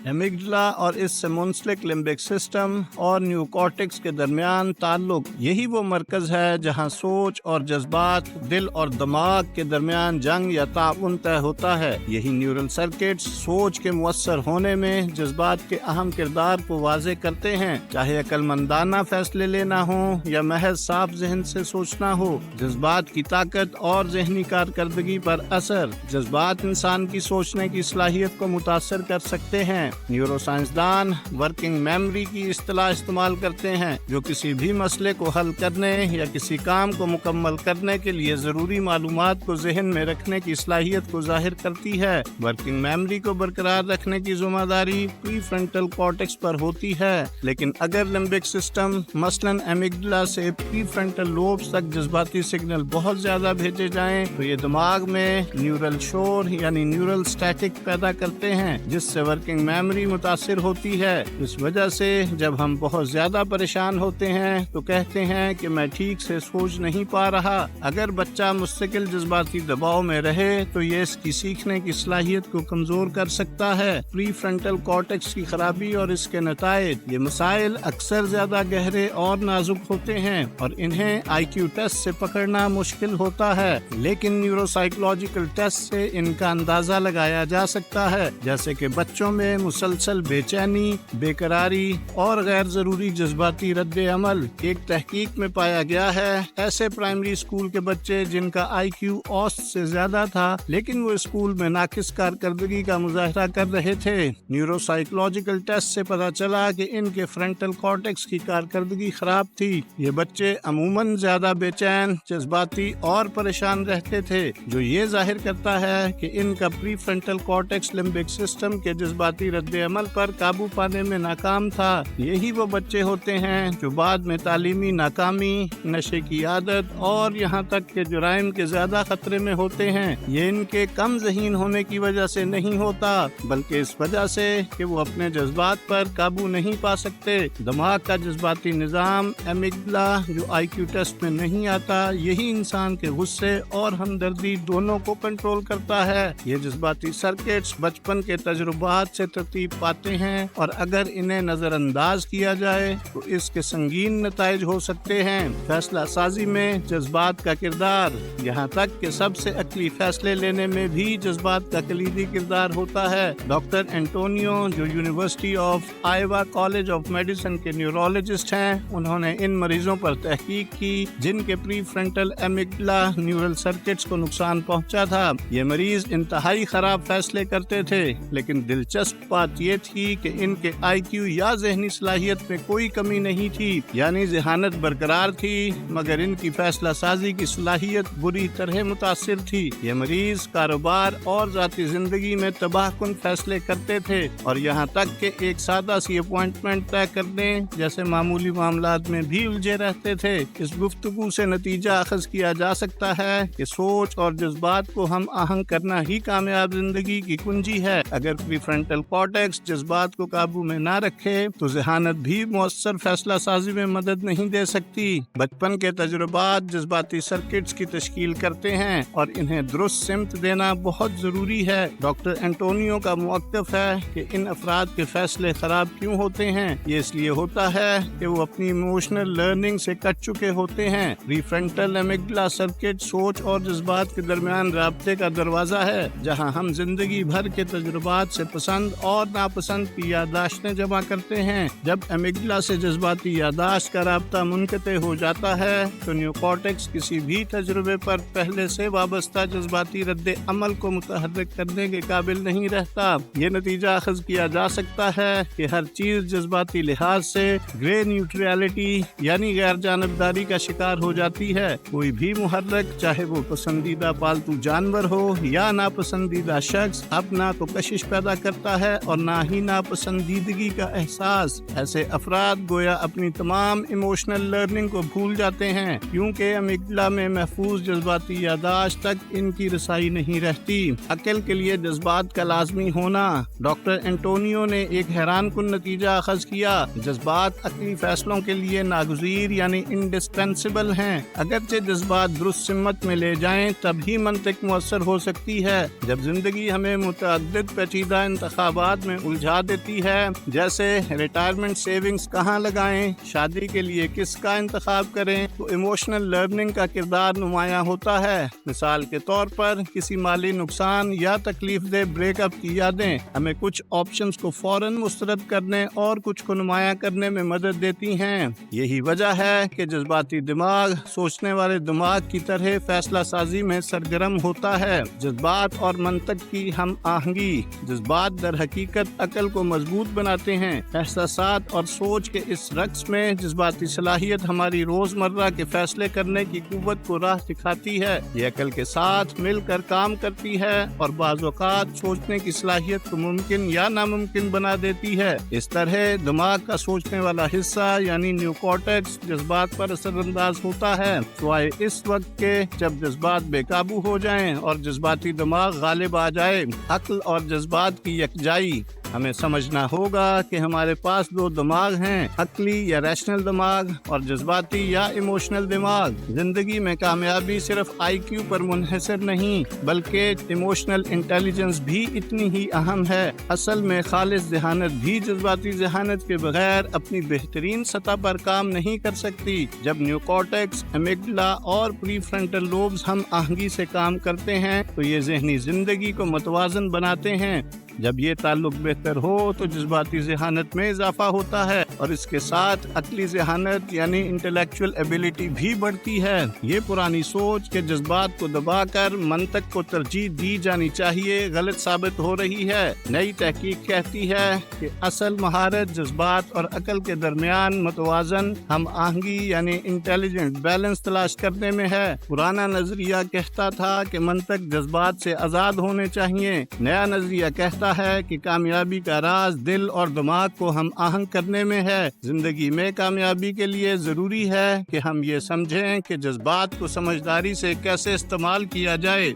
ایمگڈلا اور اس سے منسلک لمبک سسٹم اور نیو کارٹکس کے درمیان تعلق یہی وہ مرکز ہے جہاں سوچ اور جذبات، دل اور دماغ کے درمیان جنگ یا تعاون طے ہوتا ہے۔ یہی نیورل سرکٹس سوچ کے مؤثر ہونے میں جذبات کے اہم کردار کو واضح کرتے ہیں، چاہے عقل مندانہ فیصلے لینا ہو یا محض صاف ذہن سے سوچنا ہو۔ جذبات کی طاقت اور ذہنی کارکردگی پر اثر۔ جذبات انسان کی سوچنے کی صلاحیت کو متاثر کر سکتے ہیں۔ نیورو سائنسدان ورکنگ میموری کی اصطلاح استعمال کرتے ہیں، جو کسی بھی مسئلے کو حل کرنے یا کسی کام کو مکمل کرنے کے لیے ضروری معلومات کو ذہن میں رکھنے کی صلاحیت کو ظاہر کرتی ہے۔ ورکنگ میموری کو برقرار رکھنے کی ذمہ داری پری فرنٹل کارٹیکس پر ہوتی ہے، لیکن اگر لمبک سسٹم مثلاً ایمگڈلا سے پری فرنٹل لوبس تک جذباتی سگنل بہت زیادہ بھیجے جائیں تو یہ دماغ میں نیورل شور یعنی نیورل سٹیٹک پیدا کرتے ہیں، جس سے ورکنگ میموری متاثر ہوتی ہے۔ اس وجہ سے جب ہم بہت زیادہ پریشان ہوتے ہیں تو کہتے ہیں کہ میں ٹھیک سے سوچ نہیں پا رہا۔ اگر بچہ مستقل جذباتی دباؤ میں رہے تو یہ اس کی سیکھنے کی صلاحیت کو کمزور کر سکتا ہے۔ پری فرنٹل کارٹیکس کی خرابی اور اس کے نتائج۔ یہ مسائل اکثر زیادہ گہرے اور نازک ہوتے ہیں اور انہیں آئی کیو ٹیسٹ سے پکڑنا مشکل ہوتا ہے، لیکن نیورو سائیکولوجیکل ٹیسٹ سے ان کا اندازہ لگایا جا سکتا ہے، جیسے کہ بچوں میں مسلسل بے چینی، بے قراری اور غیر ضروری جذباتی رد عمل۔ ایک تحقیق میں پایا گیا ہے ایسے پرائمری اسکول کے بچے جن کا آئی کیو اوسط سے زیادہ تھا لیکن وہ اسکول میں ناقص کارکردگی کا مظاہرہ کر رہے تھے۔ نیورو سائیکولوجیکل ٹیسٹ سے پتہ چلا کہ ان کے فرنٹل کارٹیکس کی کارکردگی خراب تھی۔ یہ بچے عموماً زیادہ بے چین، جذباتی اور پریشان رہتے تھے، جو یہ ظاہر کرتا ہے کہ ان کا پری فرنٹل کارٹیکس لمبک سسٹم کے جذباتی رد عمل پر قابو پانے میں ناکام تھا۔ یہی وہ بچے ہوتے ہیں جو بعد میں تعلیمی ناکامی، نشے کی عادت اور یہاں تک کہ جرائم کے زیادہ خطرے میں ہوتے ہیں۔ یہ ان کے کم ذہین ہونے کی وجہ سے نہیں ہوتا، بلکہ اس وجہ سے کہ وہ اپنے جذبات پر قابو نہیں پا سکتے۔ دماغ کا جذباتی نظام ایمگڈلا جو آئی کیو ٹیسٹ میں نہیں آتا، یہی انسان کے غصے اور ہمدردی دونوں کو کنٹرول کرتا ہے۔ یہ جذباتی سرکٹس بچپن کے تجربات سے ترتیب پاتے ہیں اور اگر انہیں نظر انداز کیا جائے تو اس کے سنگین نتائج ہو سکتے ہیں۔ فیصلہ سازی میں جذبات کا کردار۔ یہاں تک کہ سب سے عقلی فیصلے لینے میں بھی جذبات کا کلیدی کردار ہوتا ہے۔ ڈاکٹر اینٹونیو جو university of Iowa college of medicine کے نیورولوجسٹ ہیں، انہوں نے ان مریضوں پر تحقیق کی جن کے پری فرنٹل ایمگڈلا نیورل سرکٹس کو نقصان پہنچا تھا۔ یہ مریض انتہائی خراب فیصلے کرتے تھے، لیکن دلچسپ بات یہ تھی کہ ان کے آئی کیو یا ذہنی صلاحیت میں کوئی کمی نہیں تھی، یعنی ذہانت برقرار تھی، مگر ان کی فیصلہ سازی کی صلاحیت بری طرح متاثر تھی۔ یہ مریض کاروبار اور ذاتی زندگی میں تباہ کن فیصلے کرتے تھے اور یہاں تک کہ ایک سادہ سی اپوائنٹمنٹ طے کرنے جیسے معمولی معاملات میں بھی الجھے رہتے تھے۔ اس گفتگو سے نتیجہ اخذ کیا جا سکتا ہے کہ سوچ اور جذبات کو ہم آہنگ کرنا ہی کامیاب زندگی کی کنجی ہے۔ اگر پری فرنٹل کارٹیکس جذبات کو قابو میں نہ رکھے تو ذہانت بھی مؤثر فیصلہ سازی میں مدد نہیں دے سکتی۔ بچپن کے تجربات جذباتی سرکٹس کی تشکیل کرتے ہیں اور انہیں درست سمت دینا بہت ضروری ہے۔ ڈاکٹر اینٹونیو کا موقف ہے کہ ان افراد کے فیصلے خراب کیوں ہوتے ہیں؟ یہ اس لیے ہوتا ہے کہ وہ اپنی ایموشنل لرننگ سے کٹ چکے ہوتے ہیں۔ پری فرنٹل ایمگڈلا سرکٹ سوچ اور جذبات کے درمیان رابطے کا دروازہ ہے، جہاں ہم زندگی بھر کے تجربات سے پسند اور ناپسند کی یادداشتیں جمع کرتے ہیں۔ جب ایمگڈلا سے جذباتی یادداشت کا رابطہ منقطع ہو جاتا ہے تو نیو کارٹیکس کسی بھی تجربے پر پہلے سے وابستہ جذباتی رد عمل کو متحرک کرنے کے قابل نہیں رہتا۔ یہ نتیجہ اخذ کیا جا سکتا ہے کہ ہر چیز جذباتی لحاظ سے گرے نیوٹریلٹی یعنی غیر جانبداری کا شکار ہو جاتی ہے۔ کوئی بھی محرک، چاہے وہ پسندیدہ پالتو جانور ہو یا ناپسندیدہ شخص، اب نہ تو کشش پیدا کرتا ہے اور نہ ہی ناپسندیدگی کا احساس۔ ایسے افراد گویا اپنی تمام ایموشنل لرننگ کو بھول جاتے ہیں، کیونکہ ایمگڈلا میں محفوظ جذباتی یادداشت تک ان کی رسائی نہیں رہتی۔ عقل کے لیے جذبات کا لازمی ہونا۔ ڈاکٹر اینٹونیو نے ایک حیران کن نتیجہ اخذ کیا۔ جذبات عقلی فیصلوں کے لیے ناگزیر یعنی انڈسپینسیبل ہیں۔ اگرچہ جذبات درست سمت میں لے جائیں تب ہی منطق مؤثر ہو سکتی ہے۔ جب زندگی ہمیں متعدد پیچیدہ انتخابات سوالات میں الجھا دیتی ہے، جیسے ریٹائرمنٹ سیونگز کہاں لگائیں، شادی کے لیے کس کا انتخاب کریں، تو ایموشنل لرننگ کا کردار نمایاں ہوتا ہے۔ مثال کے طور پر کسی مالی نقصان یا تکلیف دہ بریک اپ کی یادیں ہمیں کچھ آپشنز کو فوراً مسترد کرنے اور کچھ کو نمایاں کرنے میں مدد دیتی ہیں۔ یہی وجہ ہے کہ جذباتی دماغ سوچنے والے دماغ کی طرح فیصلہ سازی میں سرگرم ہوتا ہے۔ جذبات اور منطق کی ہم آہنگی، جذبات در حقیقت عقل کو مضبوط بناتے ہیں۔ احساسات اور سوچ کے اس رقص میں جذباتی صلاحیت ہماری روزمرہ کے فیصلے کرنے کی قوت کو راہ دکھاتی ہے۔ یہ عقل کے ساتھ مل کر کام کرتی ہے اور بعض اوقات سوچنے کی صلاحیت کو ممکن یا ناممکن بنا دیتی ہے۔ اس طرح دماغ کا سوچنے والا حصہ یعنی نیو کارٹیکس جذبات پر اثر انداز ہوتا ہے، سوائے اس وقت کے جب جذبات بے قابو ہو جائیں اور جذباتی دماغ غالب آ جائے۔ عقل اور جذبات کی یکجائی، ہمیں سمجھنا ہوگا کہ ہمارے پاس دو دماغ ہیں، عقلی یا ریشنل دماغ اور جذباتی یا ایموشنل دماغ۔ زندگی میں کامیابی صرف آئی کیو پر منحصر نہیں بلکہ ایموشنل انٹیلیجنس بھی اتنی ہی اہم ہے۔ اصل میں خالص ذہانت بھی جذباتی ذہانت کے بغیر اپنی بہترین سطح پر کام نہیں کر سکتی۔ جب نیو کارٹیکس، امیگڈلا اور پری فرنٹل لوبز ہم آہنگی سے کام کرتے ہیں تو یہ ذہنی زندگی کو متوازن بناتے ہیں۔ جب یہ تعلق بہتر ہو تو جذباتی ذہانت میں اضافہ ہوتا ہے اور اس کے ساتھ عقلی ذہانت یعنی انٹلیکچوئل ایبیلٹی بھی بڑھتی ہے۔ یہ پرانی سوچ کے جذبات کو دبا کر منطق کو ترجیح دی جانی چاہیے غلط ثابت ہو رہی ہے۔ نئی تحقیق کہتی ہے کہ اصل مہارت جذبات اور عقل کے درمیان متوازن ہم آہنگی یعنی انٹیلیجنٹ بیلنس تلاش کرنے میں ہے۔ پرانا نظریہ کہتا تھا کہ منطق جذبات سے آزاد ہونے چاہیے، نیا نظریہ کہتا ہے کہ کامیابی کا راز دل اور دماغ کو ہم آہنگ کرنے میں ہے۔ زندگی میں کامیابی کے لیے ضروری ہے کہ ہم یہ سمجھیں کہ جذبات کو سمجھداری سے کیسے استعمال کیا جائے۔